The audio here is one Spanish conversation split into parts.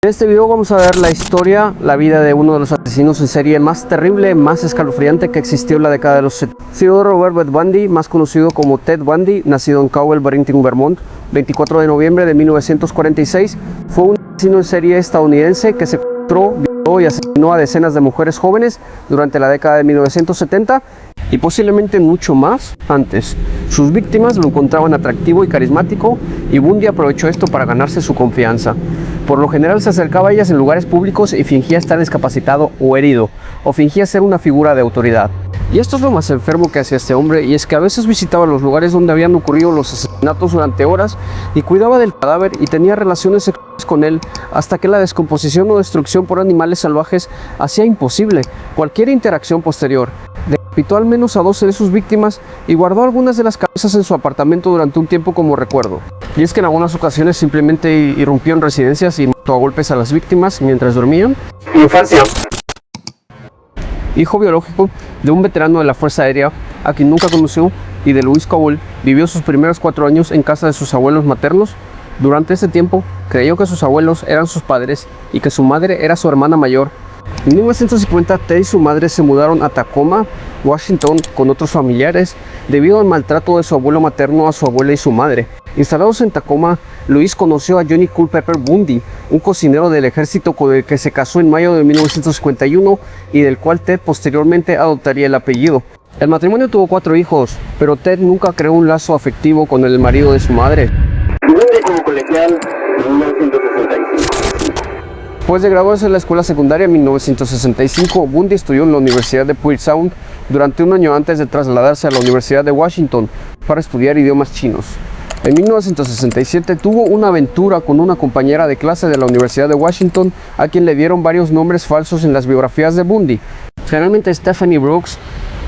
En este video vamos a ver la historia, la vida de uno de los asesinos en serie más terrible, más escalofriante que existió en la década de los 70. Theodore Robert Bundy, más conocido como Ted Bundy, nacido en Cowell, Barrington, Vermont, 24 de noviembre de 1946, fue un asesino en serie estadounidense que secuestró, violó y asesinó a decenas de mujeres jóvenes durante la década de 1970 y posiblemente mucho más antes. Sus víctimas lo encontraban atractivo y carismático y Bundy aprovechó esto para ganarse su confianza. Por lo general se acercaba a ellas en lugares públicos y fingía estar discapacitado o herido, o fingía ser una figura de autoridad. Y esto es lo más enfermo que hacía este hombre, y es que a veces visitaba los lugares donde habían ocurrido los asesinatos durante horas y cuidaba del cadáver y tenía relaciones sexuales con él hasta que la descomposición o destrucción por animales salvajes hacía imposible cualquier interacción posterior. Decapitó al menos a 12 de sus víctimas y guardó algunas de las cabezas en su apartamento durante un tiempo como recuerdo. Y es que en algunas ocasiones simplemente irrumpió en residencias y mató a golpes a las víctimas mientras dormían. Infancia. Hijo biológico de un veterano de la Fuerza Aérea a quien nunca conoció y de Louis Cowell, vivió sus primeros 4 años en casa de sus abuelos maternos. Durante ese tiempo creyó que sus abuelos eran sus padres y que su madre era su hermana mayor. En 1950, Ted y su madre se mudaron a Tacoma, Washington, con otros familiares, debido al maltrato de su abuelo materno a su abuela y su madre. Instalados en Tacoma, Louis conoció a Johnny Culpeper Bundy, un cocinero del ejército con el que se casó en mayo de 1951 y del cual Ted posteriormente adoptaría el apellido. El matrimonio tuvo 4 hijos, pero Ted nunca creó un lazo afectivo con el marido de su madre. Bundy como colegial en 1965. Después de graduarse en la escuela secundaria en 1965, Bundy estudió en la Universidad de Puget Sound durante un año antes de trasladarse a la Universidad de Washington para estudiar idiomas chinos. En 1967 tuvo una aventura con una compañera de clase de la Universidad de Washington a quien le dieron varios nombres falsos en las biografías de Bundy. Generalmente Stephanie Brooks,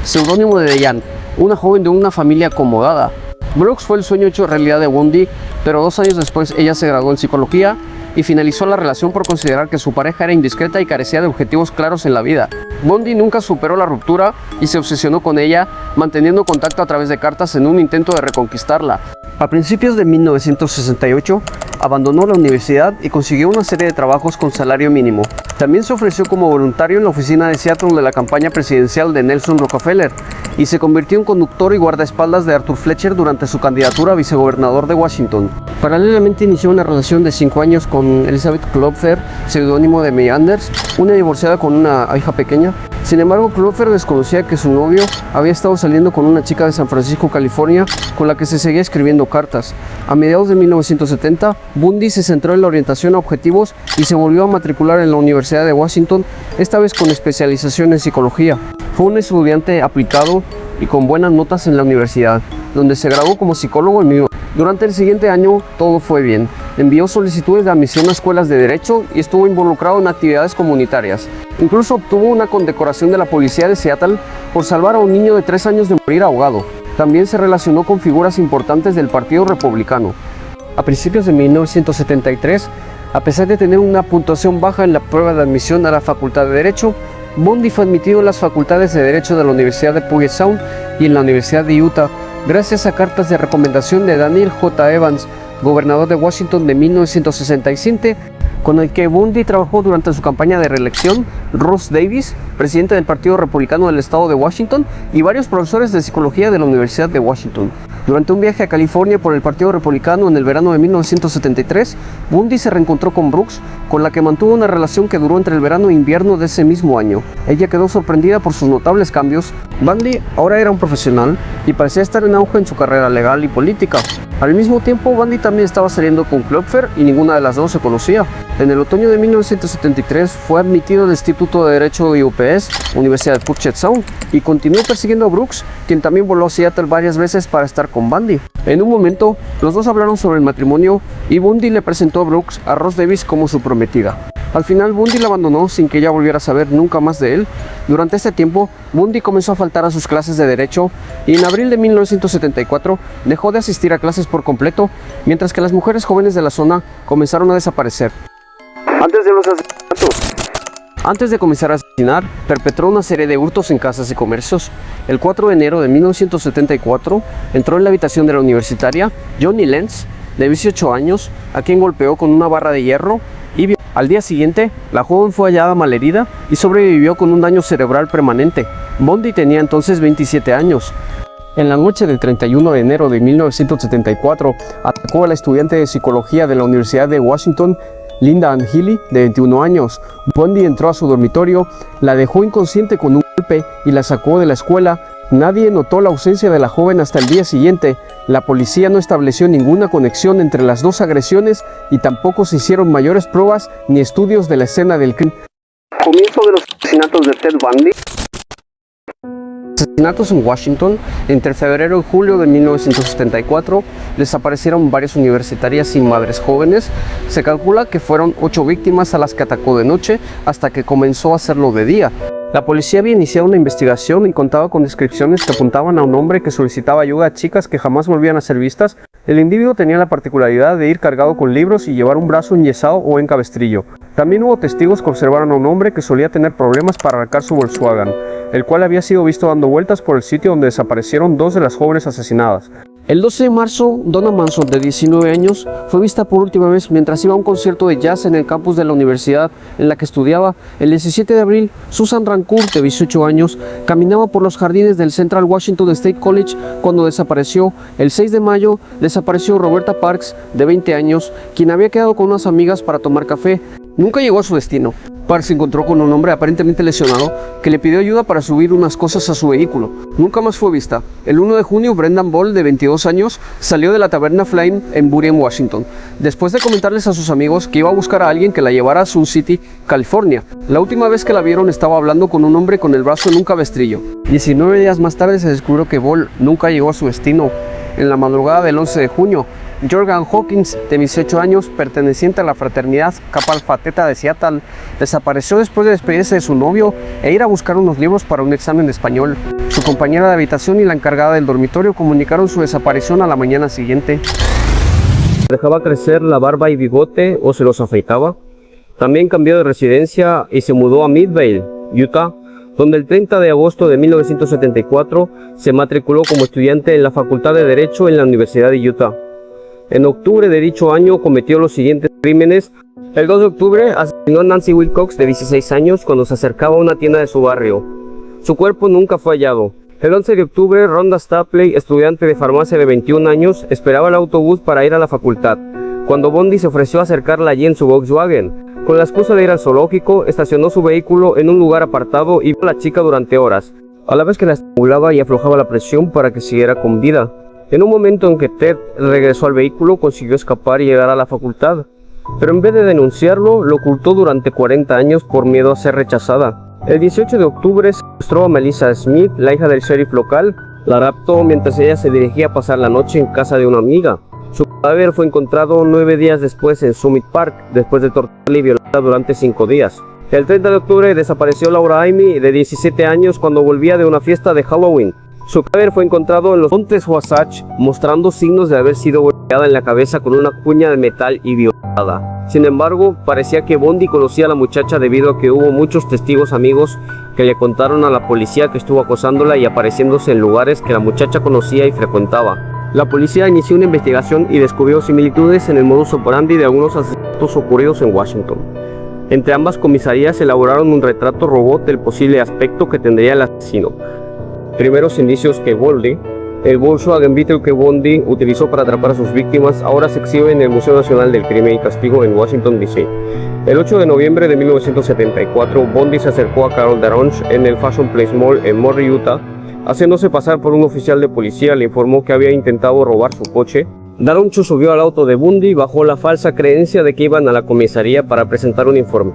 seudónimo de Diane, una joven de una familia acomodada. Brooks fue el sueño hecho realidad de Bundy, pero 2 años después ella se graduó en psicología y finalizó la relación por considerar que su pareja era indiscreta y carecía de objetivos claros en la vida. Bundy nunca superó la ruptura y se obsesionó con ella, manteniendo contacto a través de cartas en un intento de reconquistarla. A principios de 1968, abandonó la universidad y consiguió una serie de trabajos con salario mínimo. También se ofreció como voluntario en la oficina de Seattle de la campaña presidencial de Nelson Rockefeller y se convirtió en conductor y guardaespaldas de Arthur Fletcher durante su candidatura a vicegobernador de Washington. Paralelamente inició una relación de 5 años con Elizabeth Klopfer, seudónimo de May Anders, una divorciada con una hija pequeña. Sin embargo, Klopfer desconocía que su novio había estado saliendo con una chica de San Francisco, California, con la que se seguía escribiendo cartas. A mediados de 1970, Bundy se centró en la orientación a objetivos y se volvió a matricular en la Universidad de Washington, esta vez con especialización en psicología. Fue un estudiante aplicado y con buenas notas en la universidad, donde se graduó como psicólogo en New York. Durante el siguiente año todo fue bien. Envió solicitudes de admisión a escuelas de derecho y estuvo involucrado en actividades comunitarias. Incluso obtuvo una condecoración de la policía de Seattle por salvar a un niño de 3 años de morir ahogado. También se relacionó con figuras importantes del Partido Republicano. A principios de 1973, a pesar de tener una puntuación baja en la prueba de admisión a la Facultad de Derecho, Bundy fue admitido en las facultades de Derecho de la Universidad de Puget Sound y en la Universidad de Utah, gracias a cartas de recomendación de Daniel J. Evans, gobernador de Washington de 1967, con el que Bundy trabajó durante su campaña de reelección, Ross Davis, presidente del Partido Republicano del Estado de Washington, y varios profesores de psicología de la Universidad de Washington. Durante un viaje a California por el Partido Republicano en el verano de 1973, Bundy se reencontró con Brooks, con la que mantuvo una relación que duró entre el verano e invierno de ese mismo año. Ella quedó sorprendida por sus notables cambios. Bundy ahora era un profesional y parecía estar en auge en su carrera legal y política. Al mismo tiempo, Bundy también estaba saliendo con Klopfer y ninguna de las dos se conocía. En el otoño de 1973 fue admitido al Instituto de Derecho de UPS, Universidad de Puget Sound, y continuó persiguiendo a Brooks, quien también voló a Seattle varias veces para estar con Bundy. En un momento, los dos hablaron sobre el matrimonio y Bundy le presentó a Brooks a Ross Davis como su prometida. Al final, Bundy la abandonó sin que ella volviera a saber nunca más de él. Durante este tiempo, Bundy comenzó a faltar a sus clases de derecho y en abril de 1974 dejó de asistir a clases por completo, mientras que las mujeres jóvenes de la zona comenzaron a desaparecer. Antes de comenzar a asesinar, perpetró una serie de hurtos en casas y comercios. El 4 de enero de 1974, entró en la habitación de la universitaria Johnny Lenz, de 18 años, a quien golpeó con una barra de hierro y Al día siguiente, la joven fue hallada malherida y sobrevivió con un daño cerebral permanente. Bundy tenía entonces 27 años. En la noche del 31 de enero de 1974, atacó a la estudiante de psicología de la Universidad de Washington, Linda Ann Healy, de 21 años. Bundy entró a su dormitorio, la dejó inconsciente con un golpe y la sacó de la escuela. Nadie notó la ausencia de la joven hasta el día siguiente. La policía no estableció ninguna conexión entre las dos agresiones y tampoco se hicieron mayores pruebas ni estudios de la escena del crimen. Comienzo de los asesinatos de Ted Bundy. Asesinatos en Washington. Entre febrero y julio de 1974 desaparecieron varias universitarias y madres jóvenes. Se calcula que fueron 8 víctimas a las que atacó de noche hasta que comenzó a hacerlo de día. La policía había iniciado una investigación y contaba con descripciones que apuntaban a un hombre que solicitaba ayuda a chicas que jamás volvían a ser vistas. El individuo tenía la particularidad de ir cargado con libros y llevar un brazo enyesado o en cabestrillo. También hubo testigos que observaron a un hombre que solía tener problemas para arrancar su Volkswagen, el cual había sido visto dando vueltas por el sitio donde desaparecieron 2 de las jóvenes asesinadas. El 12 de marzo, Donna Manson, de 19 años, fue vista por última vez mientras iba a un concierto de jazz en el campus de la universidad en la que estudiaba. El 17 de abril, Susan Rancourt, de 18 años, caminaba por los jardines del Central Washington State College cuando desapareció. El 6 de mayo, desapareció Roberta Parks, de 20 años, quien había quedado con unas amigas para tomar café. Nunca llegó a su destino. Parks se encontró con un hombre aparentemente lesionado que le pidió ayuda para subir unas cosas a su vehículo. Nunca más fue vista. El 1 de junio, Brendan Ball, de 22 años, salió de la taberna Flame en Burien, Washington, después de comentarles a sus amigos que iba a buscar a alguien que la llevara a Sun City, California. La última vez que la vieron estaba hablando con un hombre con el brazo en un cabestrillo. 19 días más tarde se descubrió que Ball nunca llegó a su destino. En la madrugada del 11 de junio, Jordan Hawkins, de 18 años, perteneciente a la fraternidad Kappa Alpha Theta de Seattle, desapareció después de despedirse de su novio e ir a buscar unos libros para un examen de español. Su compañera de habitación y la encargada del dormitorio comunicaron su desaparición a la mañana siguiente. Dejaba crecer la barba y bigote o se los afeitaba. También cambió de residencia y se mudó a Midvale, Utah, donde el 30 de agosto de 1974 se matriculó como estudiante en la Facultad de Derecho en la Universidad de Utah. En octubre de dicho año cometió los siguientes crímenes. El 2 de octubre asesinó a Nancy Wilcox, de 16 años, cuando se acercaba a una tienda de su barrio. Su cuerpo nunca fue hallado. El 11 de octubre, Rhonda Stapley, estudiante de farmacia de 21 años, esperaba el autobús para ir a la facultad, cuando Bundy se ofreció a acercarla allí en su Volkswagen. Con la excusa de ir al zoológico, estacionó su vehículo en un lugar apartado y vio a la chica durante horas, a la vez que la estrangulaba y aflojaba la presión para que siguiera con vida. En un momento en que Ted regresó al vehículo, consiguió escapar y llegar a la facultad, pero en vez de denunciarlo, lo ocultó durante 40 años por miedo a ser rechazada. El 18 de octubre secuestró a Melissa Smith, la hija del sheriff local. La raptó mientras ella se dirigía a pasar la noche en casa de una amiga. Su cadáver fue encontrado 9 días después en Summit Park, después de torturarla y violarla durante 5 días. El 30 de octubre desapareció Laura Amy, de 17 años, cuando volvía de una fiesta de Halloween. Su cadáver fue encontrado en los montes Wasatch, mostrando signos de haber sido golpeada en la cabeza con una cuña de metal y violada. Sin embargo, parecía que Bundy conocía a la muchacha debido a que hubo muchos testigos amigos que le contaron a la policía que estuvo acosándola y apareciéndose en lugares que la muchacha conocía y frecuentaba. La policía inició una investigación y descubrió similitudes en el modus operandi de algunos asesinatos ocurridos en Washington. Entre ambas comisarías elaboraron un retrato robot del posible aspecto que tendría el asesino. Primeros indicios que el Volkswagen Beetle que Bundy utilizó para atrapar a sus víctimas, ahora se exhibe en el Museo Nacional del Crimen y Castigo en Washington, D.C. El 8 de noviembre de 1974, Bundy se acercó a Carol Daronch en el Fashion Place Mall en Murray, Utah. Haciéndose pasar por un oficial de policía, le informó que había intentado robar su coche. Daronch subió al auto de Bundy bajo la falsa creencia de que iban a la comisaría para presentar un informe.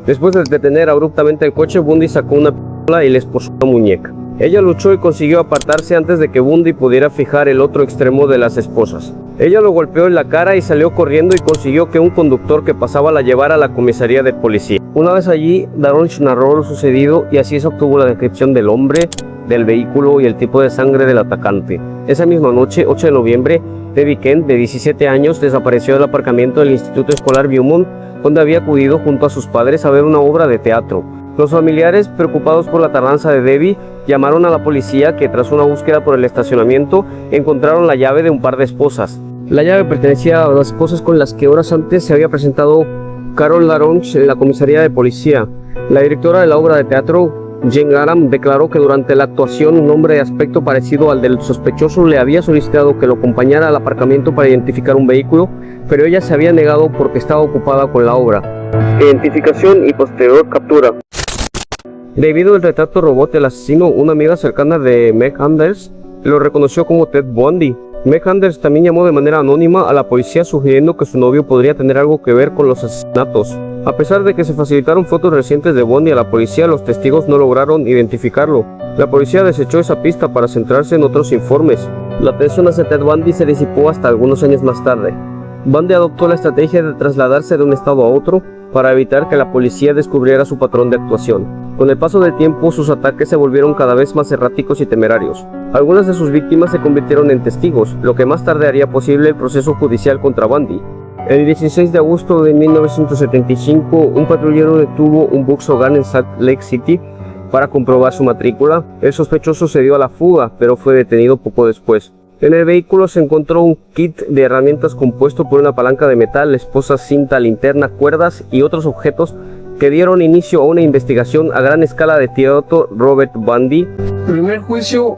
Después de detener abruptamente el coche, Bundy sacó una pistola y le esposó la muñeca. Ella luchó y consiguió apartarse antes de que Bundy pudiera fijar el otro extremo de las esposas. Ella lo golpeó en la cara y salió corriendo y consiguió que un conductor que pasaba la llevara a la comisaría de policía. Una vez allí, Daronch narró lo sucedido y así se obtuvo la descripción del hombre, del vehículo y el tipo de sangre del atacante. Esa misma noche, 8 de noviembre, Debbie Kent, de 17 años, desapareció del aparcamiento del Instituto Escolar Beaumont, donde había acudido junto a sus padres a ver una obra de teatro. Los familiares, preocupados por la tardanza de Debbie, llamaron a la policía que, tras una búsqueda por el estacionamiento, encontraron la llave de un par de esposas. La llave pertenecía a las esposas con las que horas antes se había presentado Carol Laronche en la comisaría de policía. La directora de la obra de teatro, Jane Aram, declaró que durante la actuación un hombre de aspecto parecido al del sospechoso le había solicitado que lo acompañara al aparcamiento para identificar un vehículo, pero ella se había negado porque estaba ocupada con la obra. Identificación y posterior captura. Debido al retrato robot del asesino, una amiga cercana de Meg Anders lo reconoció como Ted Bundy. Meg Anders también llamó de manera anónima a la policía sugiriendo que su novio podría tener algo que ver con los asesinatos. A pesar de que se facilitaron fotos recientes de Bundy a la policía, los testigos no lograron identificarlo. La policía desechó esa pista para centrarse en otros informes. La atención hacia Ted Bundy se disipó hasta algunos años más tarde. Bundy adoptó la estrategia de trasladarse de un estado a otro para evitar que la policía descubriera su patrón de actuación. Con el paso del tiempo, sus ataques se volvieron cada vez más erráticos y temerarios. Algunas de sus víctimas se convirtieron en testigos, lo que más tarde haría posible el proceso judicial contra Bundy. El 16 de agosto de 1975, un patrullero detuvo un Volkswagen en Salt Lake City para comprobar su matrícula. El sospechoso se dio a la fuga, pero fue detenido poco después. En el vehículo se encontró un kit de herramientas compuesto por una palanca de metal, esposas, cinta, linterna, cuerdas y otros objetos que dieron inicio a una investigación a gran escala de Theodore Robert Bundy. Primer juicio.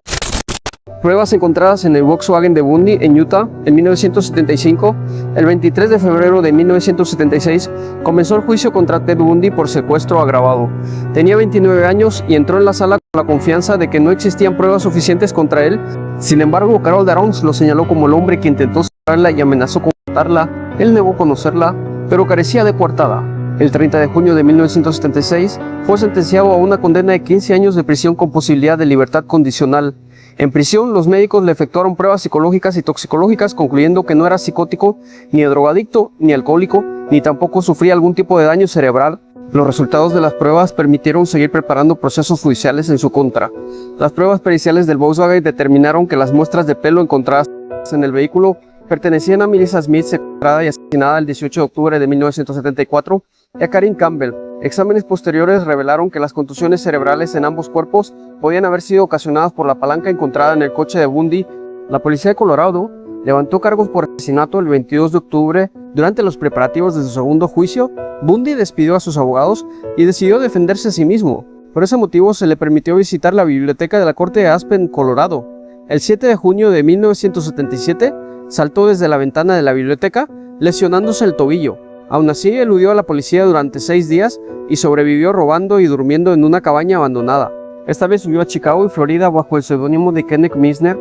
Pruebas encontradas en el Volkswagen de Bundy en Utah en 1975. El 23 de febrero de 1976 comenzó el juicio contra Ted Bundy por secuestro agravado. Tenía 29 años y entró en la sala con la confianza de que no existían pruebas suficientes contra él. Sin embargo, Carol Laronche lo señaló como el hombre que intentó separarla y amenazó con matarla. Él negó conocerla, pero carecía de coartada. El 30 de junio de 1976 fue sentenciado a una condena de 15 años de prisión con posibilidad de libertad condicional. En prisión, los médicos le efectuaron pruebas psicológicas y toxicológicas, concluyendo que no era psicótico, ni drogadicto, ni alcohólico, ni tampoco sufría algún tipo de daño cerebral. Los resultados de las pruebas permitieron seguir preparando procesos judiciales en su contra. Las pruebas periciales del Volkswagen determinaron que las muestras de pelo encontradas en el vehículo pertenecían a Melissa Smith, secuestrada y asesinada el 18 de octubre de 1974, y a Karin Campbell. Exámenes posteriores revelaron que las contusiones cerebrales en ambos cuerpos podían haber sido ocasionadas por la palanca encontrada en el coche de Bundy. La policía de Colorado levantó cargos por asesinato el 22 de octubre. Durante los preparativos de su segundo juicio, Bundy despidió a sus abogados y decidió defenderse a sí mismo. Por ese motivo se le permitió visitar la biblioteca de la corte de Aspen, Colorado. El 7 de junio de 1977 saltó desde la ventana de la biblioteca, lesionándose el tobillo. Aún así, eludió a la policía durante 6 días y sobrevivió robando y durmiendo en una cabaña abandonada. Esta vez huyó a Chicago y Florida bajo el seudónimo de Kenneth Misner.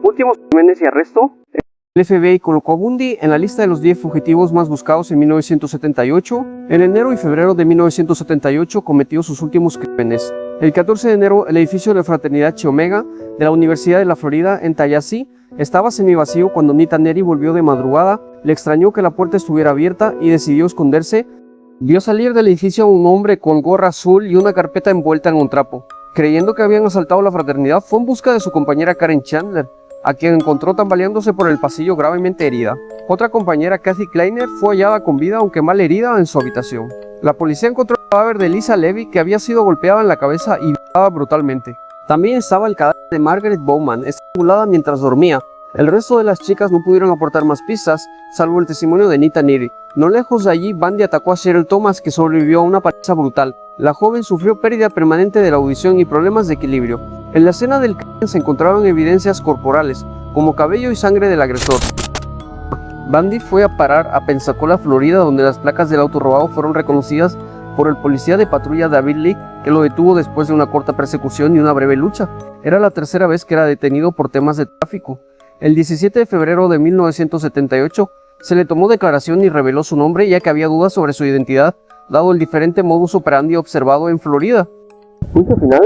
Últimos crímenes y arresto. El FBI colocó a Bundy en la lista de los 10 fugitivos más buscados en 1978. En enero y febrero de 1978 cometió sus últimos crímenes. El 14 de enero, el edificio de la Fraternidad Chi Omega de la Universidad de la Florida en Tallahassee estaba semivacío cuando Nita Neary volvió de madrugada. Le extrañó que la puerta estuviera abierta y decidió esconderse. Vio salir del edificio a un hombre con gorra azul y una carpeta envuelta en un trapo. Creyendo que habían asaltado la fraternidad, fue en busca de su compañera Karen Chandler, a quien encontró tambaleándose por el pasillo gravemente herida. Otra compañera, Kathy Kleiner, fue hallada con vida aunque mal herida en su habitación. La policía encontró el cadáver de Lisa Levy, que había sido golpeada en la cabeza y violada brutalmente. También estaba el cadáver de Margaret Bowman, estrangulada mientras dormía. El resto de las chicas no pudieron aportar más pistas, salvo el testimonio de Nita Neary. No lejos de allí, Bundy atacó a Cheryl Thomas, que sobrevivió a una paliza brutal. La joven sufrió pérdida permanente de la audición y problemas de equilibrio. En la escena del crimen se encontraron evidencias corporales, como cabello y sangre del agresor. Bundy fue a parar a Pensacola, Florida, donde las placas del auto robado fueron reconocidas por el policía de patrulla David Leake, que lo detuvo después de una corta persecución y una breve lucha. Era la tercera vez que era detenido por temas de tráfico. El 17 de febrero de 1978 se le tomó declaración y reveló su nombre, ya que había dudas sobre su identidad, dado el diferente modus operandi observado en Florida. Juicio final.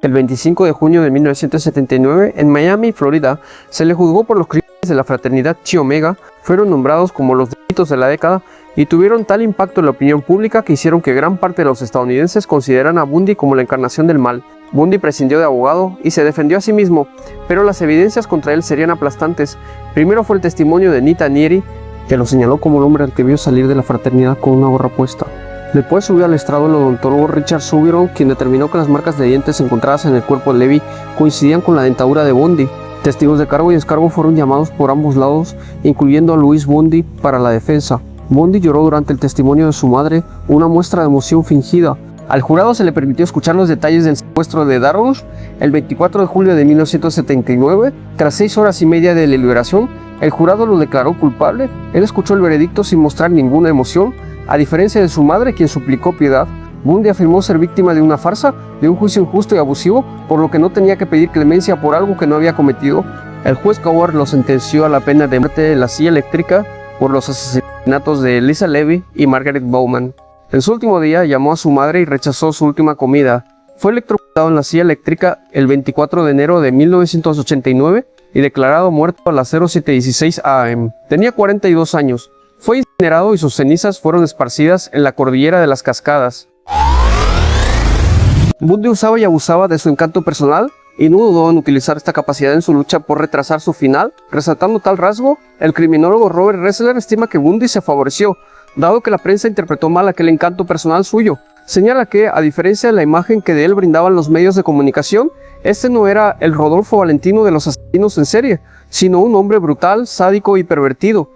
El 25 de junio de 1979, en Miami, Florida, se le juzgó por los crímenes de la fraternidad Chi Omega. Fueron nombrados como los delitos de la década y tuvieron tal impacto en la opinión pública que hicieron que gran parte de los estadounidenses consideraran a Bundy como la encarnación del mal. Bundy prescindió de abogado y se defendió a sí mismo, pero las evidencias contra él serían aplastantes. Primero fue el testimonio de Nita Neary, que lo señaló como el hombre al que vio salir de la fraternidad con una gorra puesta. Después subió al estrado el odontólogo Richard Subiron, quien determinó que las marcas de dientes encontradas en el cuerpo de Levy coincidían con la dentadura de Bundy. Testigos de cargo y descargo fueron llamados por ambos lados, incluyendo a Louis Bundy para la defensa. Bundy lloró durante el testimonio de su madre, una muestra de emoción fingida. Al jurado se le permitió escuchar los detalles del secuestro de Darroch el 24 de julio de 1979. Tras 6 horas y media de deliberación, el jurado lo declaró culpable. Él escuchó el veredicto sin mostrar ninguna emoción. A diferencia de su madre, quien suplicó piedad, Bundy afirmó ser víctima de una farsa, de un juicio injusto y abusivo, por lo que no tenía que pedir clemencia por algo que no había cometido. El juez Coward lo sentenció a la pena de muerte en la silla eléctrica por los asesinatos de Lisa Levy y Margaret Bowman. En su último día llamó a su madre y rechazó su última comida. Fue electrocutado en la silla eléctrica el 24 de enero de 1989 y declarado muerto a las 07:16 am. Tenía 42 años. Fue incinerado y sus cenizas fueron esparcidas en la cordillera de las Cascadas. Bundy usaba y abusaba de su encanto personal y no dudó en utilizar esta capacidad en su lucha por retrasar su final. Resaltando tal rasgo, el criminólogo Robert Ressler estima que Bundy se favoreció, dado que la prensa interpretó mal aquel encanto personal suyo. Señala que, a diferencia de la imagen que de él brindaban los medios de comunicación, este no era el Rodolfo Valentino de los asesinos en serie, sino un hombre brutal, sádico y pervertido.